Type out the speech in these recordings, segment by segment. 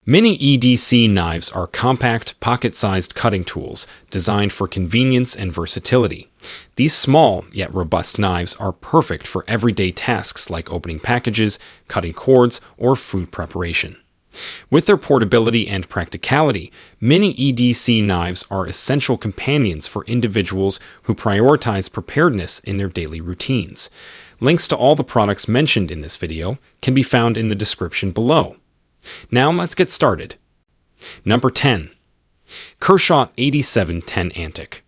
Mini EDC knives are compact, pocket-sized cutting tools designed for convenience and versatility. These small, yet robust knives are perfect for everyday tasks like opening packages, cutting cords, or food preparation. With their portability and practicality, Mini EDC knives are essential companions for individuals who prioritize preparedness in their daily routines. Links to all the products mentioned in this video can be found in the description below. Now let's get started. Number 10. Kershaw 8710 Antic.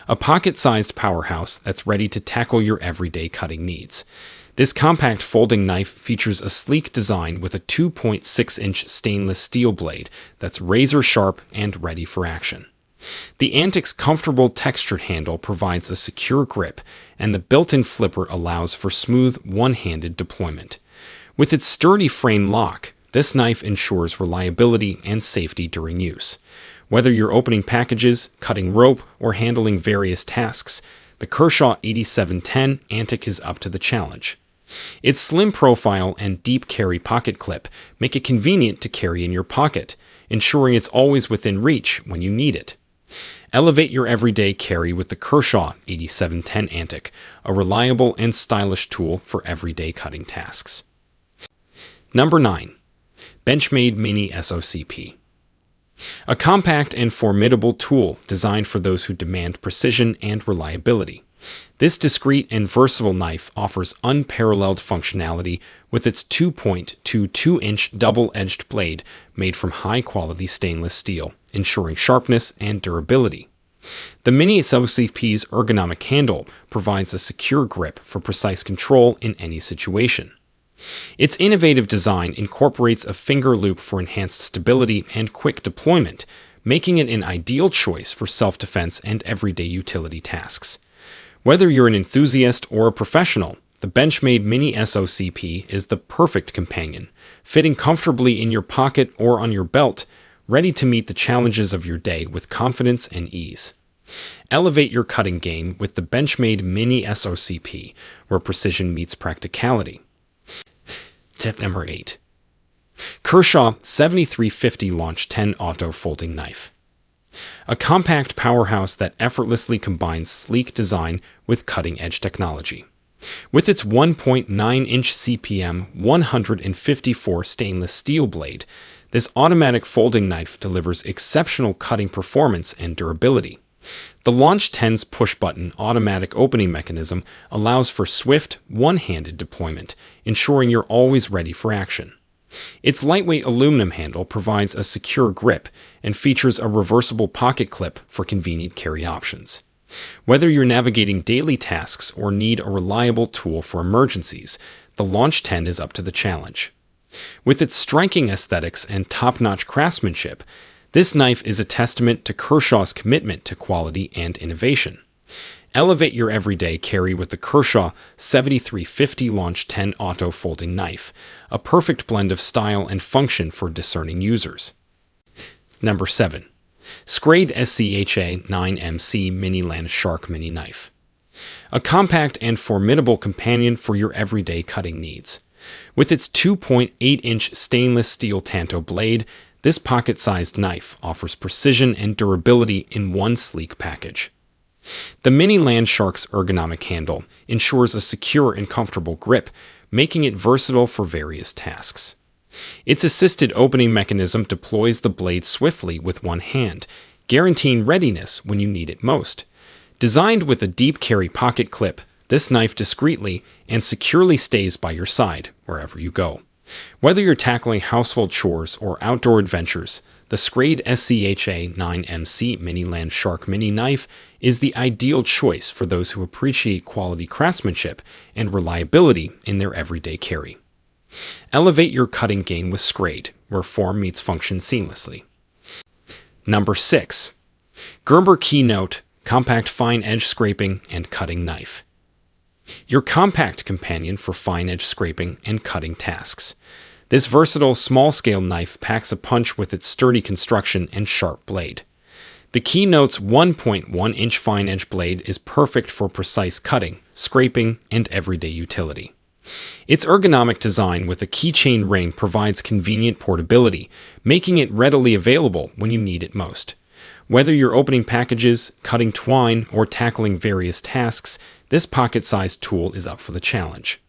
A pocket-sized powerhouse that's ready to tackle your everyday cutting needs. This compact folding knife features a sleek design with a 2.6-inch stainless steel blade that's razor-sharp and ready for action. The Antic's comfortable textured handle provides a secure grip, and the built-in flipper allows for smooth, one-handed deployment. With its sturdy frame lock, this knife ensures reliability and safety during use. Whether you're opening packages, cutting rope, or handling various tasks, the Kershaw 8710 Antic is up to the challenge. Its slim profile and deep carry pocket clip make it convenient to carry in your pocket, ensuring it's always within reach when you need it. Elevate your everyday carry with the Kershaw 8710 Antic, a reliable and stylish tool for everyday cutting tasks. Number 9. Benchmade Mini SOCP. A compact and formidable tool designed for those who demand precision and reliability. This discreet and versatile knife offers unparalleled functionality with its 2.22-inch double-edged blade made from high-quality stainless steel, ensuring sharpness and durability. The Mini SOCP's ergonomic handle provides a secure grip for precise control in any situation. Its innovative design incorporates a finger loop for enhanced stability and quick deployment, making it an ideal choice for self-defense and everyday utility tasks. Whether you're an enthusiast or a professional, the Benchmade Mini SOCP is the perfect companion, fitting comfortably in your pocket or on your belt, ready to meet the challenges of your day with confidence and ease. Elevate your cutting game with the Benchmade Mini SOCP, where precision meets practicality. Tip number 8. Kershaw 7350 Launch 10 Auto Folding Knife. A compact powerhouse that effortlessly combines sleek design with cutting-edge technology. With its 1.9-inch CPM 154 stainless steel blade, this automatic folding knife delivers exceptional cutting performance and durability. The Launch 10's push-button automatic opening mechanism allows for swift, one-handed deployment, ensuring you're always ready for action. Its lightweight aluminum handle provides a secure grip and features a reversible pocket clip for convenient carry options. Whether you're navigating daily tasks or need a reliable tool for emergencies, the Launch 10 is up to the challenge. With its striking aesthetics and top-notch craftsmanship, this knife is a testament to Kershaw's commitment to quality and innovation. Elevate your everyday carry with the Kershaw 7350 Launch 10 Auto Folding Knife, a perfect blend of style and function for discerning users. Number 7. Schrade SCHA 9MC Mini Land Shark Mini Knife. A compact and formidable companion for your everyday cutting needs. With its 2.8-inch stainless steel tanto blade, this pocket-sized knife offers precision and durability in one sleek package. The Mini Land Shark's ergonomic handle ensures a secure and comfortable grip, making it versatile for various tasks. Its assisted opening mechanism deploys the blade swiftly with one hand, guaranteeing readiness when you need it most. Designed with a deep carry pocket clip, this knife discreetly and securely stays by your side wherever you go. Whether you're tackling household chores or outdoor adventures, the Schrade SCHA 9MC Mini Land Shark Mini Knife is the ideal choice for those who appreciate quality craftsmanship and reliability in their everyday carry. Elevate your cutting game with Schrade, where form meets function seamlessly. Number 6. Gerber Keynote Compact Fine Edge Scraping and Cutting Knife. Your compact companion for fine edge scraping and cutting tasks. This versatile small-scale knife packs a punch with its sturdy construction and sharp blade. The Keynote's 1.1-inch fine edge blade is perfect for precise cutting, scraping, and everyday utility. Its ergonomic design with a keychain ring provides convenient portability, making it readily available when you need it most. Whether you're opening packages, cutting twine, or tackling various tasks, this pocket-sized tool is up for the challenge.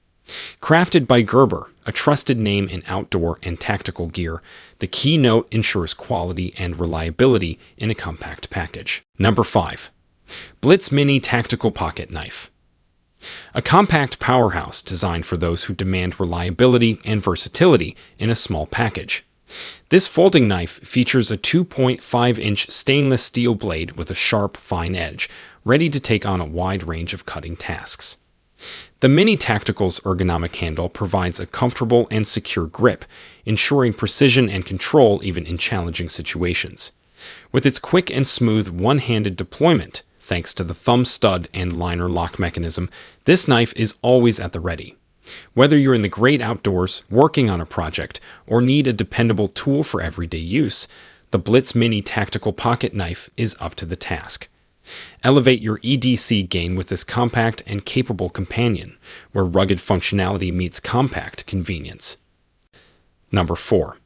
Crafted by Gerber, a trusted name in outdoor and tactical gear, the Keynote ensures quality and reliability in a compact package. Number 5. Blitz Mini Tactical Pocket Knife. A compact powerhouse designed for those who demand reliability and versatility in a small package. This folding knife features a 2.5-inch stainless steel blade with a sharp, fine edge, ready to take on a wide range of cutting tasks. The Mini Tactical's ergonomic handle provides a comfortable and secure grip, ensuring precision and control even in challenging situations. With its quick and smooth one-handed deployment, thanks to the thumb stud and liner lock mechanism, this knife is always at the ready. Whether you're in the great outdoors, working on a project, or need a dependable tool for everyday use, the Blitz Mini Tactical Pocket Knife is up to the task. Elevate your EDC game with this compact and capable companion, where rugged functionality meets compact convenience. Number 4.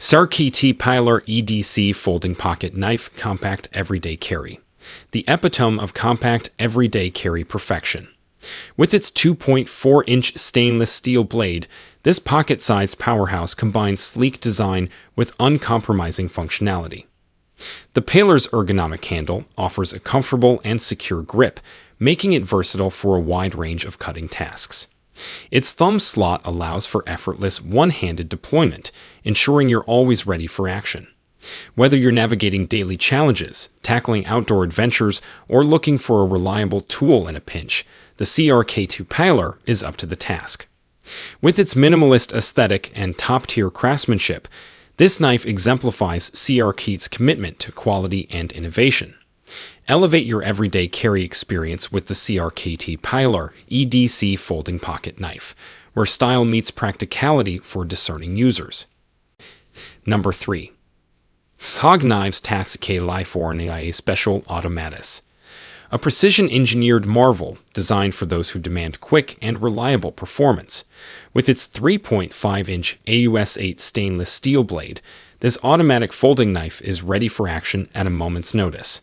CRKT Pilar EDC Folding Pocket Knife Compact Everyday Carry. The epitome of compact everyday carry perfection. With its 2.4-inch stainless steel blade, this pocket-sized powerhouse combines sleek design with uncompromising functionality. The Pilar's ergonomic handle offers a comfortable and secure grip, making it versatile for a wide range of cutting tasks. Its thumb slot allows for effortless one-handed deployment, ensuring you're always ready for action. Whether you're navigating daily challenges, tackling outdoor adventures, or looking for a reliable tool in a pinch, the CRKT Pilar is up to the task. With its minimalist aesthetic and top-tier craftsmanship, this knife exemplifies CRKT's commitment to quality and innovation. Elevate your everyday carry experience with the CRKT Pilar EDC Folding Pocket Knife, where style meets practicality for discerning users. Number 3. SOCP Knives CRKT Life Special Automatis. A precision-engineered marvel designed for those who demand quick and reliable performance. With its 3.5-inch AUS-8 stainless steel blade, this automatic folding knife is ready for action at a moment's notice.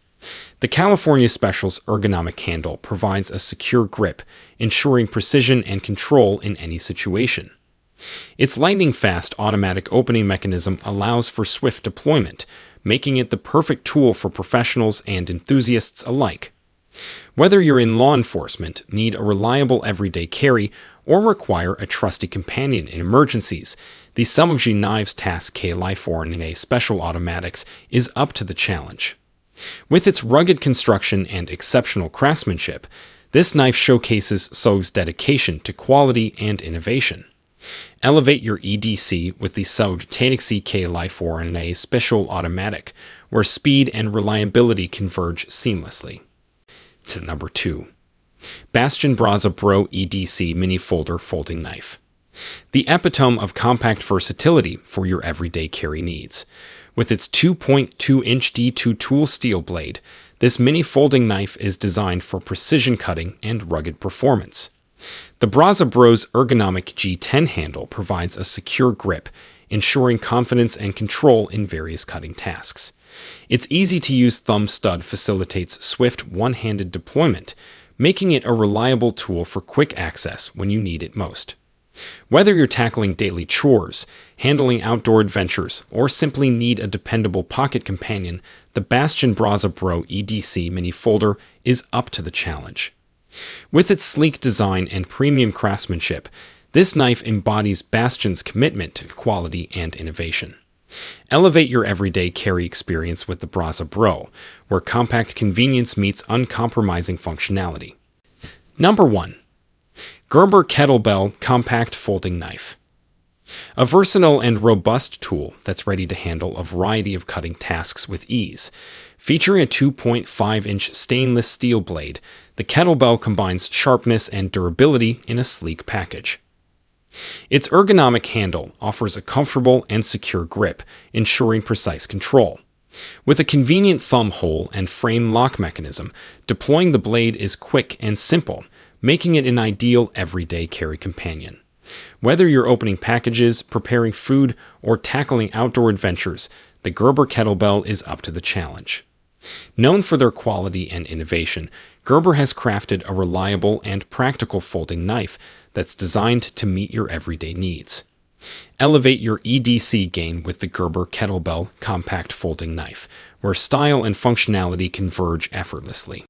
The California Special's ergonomic handle provides a secure grip, ensuring precision and control in any situation. Its lightning-fast automatic opening mechanism allows for swift deployment, making it the perfect tool for professionals and enthusiasts alike. Whether you're in law enforcement, need a reliable everyday carry, or require a trusty companion in emergencies, the SOCP Knives CRKT Life Special Automatics is up to the challenge. With its rugged construction and exceptional craftsmanship, this knife showcases SOCP's dedication to quality and innovation. Elevate your EDC with the SOCP CRKT Life Special Automatic, where speed and reliability converge seamlessly. To number 2. Bastion Braza Pro EDC Mini Folder Folding Knife. The epitome of compact versatility for your everyday carry needs. With its 2.2-inch D2 tool steel blade, this mini folding knife is designed for precision cutting and rugged performance. The Braza Bro's ergonomic G10 handle provides a secure grip, ensuring confidence and control in various cutting tasks. Its easy-to-use thumb stud facilitates swift one-handed deployment, making it a reliable tool for quick access when you need it most. Whether you're tackling daily chores, handling outdoor adventures, or simply need a dependable pocket companion, the Bastion Braza Pro EDC Mini Folder is up to the challenge. With its sleek design and premium craftsmanship, this knife embodies Bastion's commitment to quality and innovation. Elevate your everyday carry experience with the Braza Pro, where compact convenience meets uncompromising functionality. Number 1. Gerber Kettlebell Compact Folding Knife. A versatile and robust tool that's ready to handle a variety of cutting tasks with ease. Featuring a 2.5-inch stainless steel blade, the kettlebell combines sharpness and durability in a sleek package. Its ergonomic handle offers a comfortable and secure grip, ensuring precise control. With a convenient thumb hole and frame lock mechanism, deploying the blade is quick and simple, making it an ideal everyday carry companion. Whether you're opening packages, preparing food, or tackling outdoor adventures, the Gerber Kettlebell is up to the challenge. Known for their quality and innovation, Gerber has crafted a reliable and practical folding knife that's designed to meet your everyday needs. Elevate your EDC game with the Gerber Kettlebell Compact Folding Knife, where style and functionality converge effortlessly.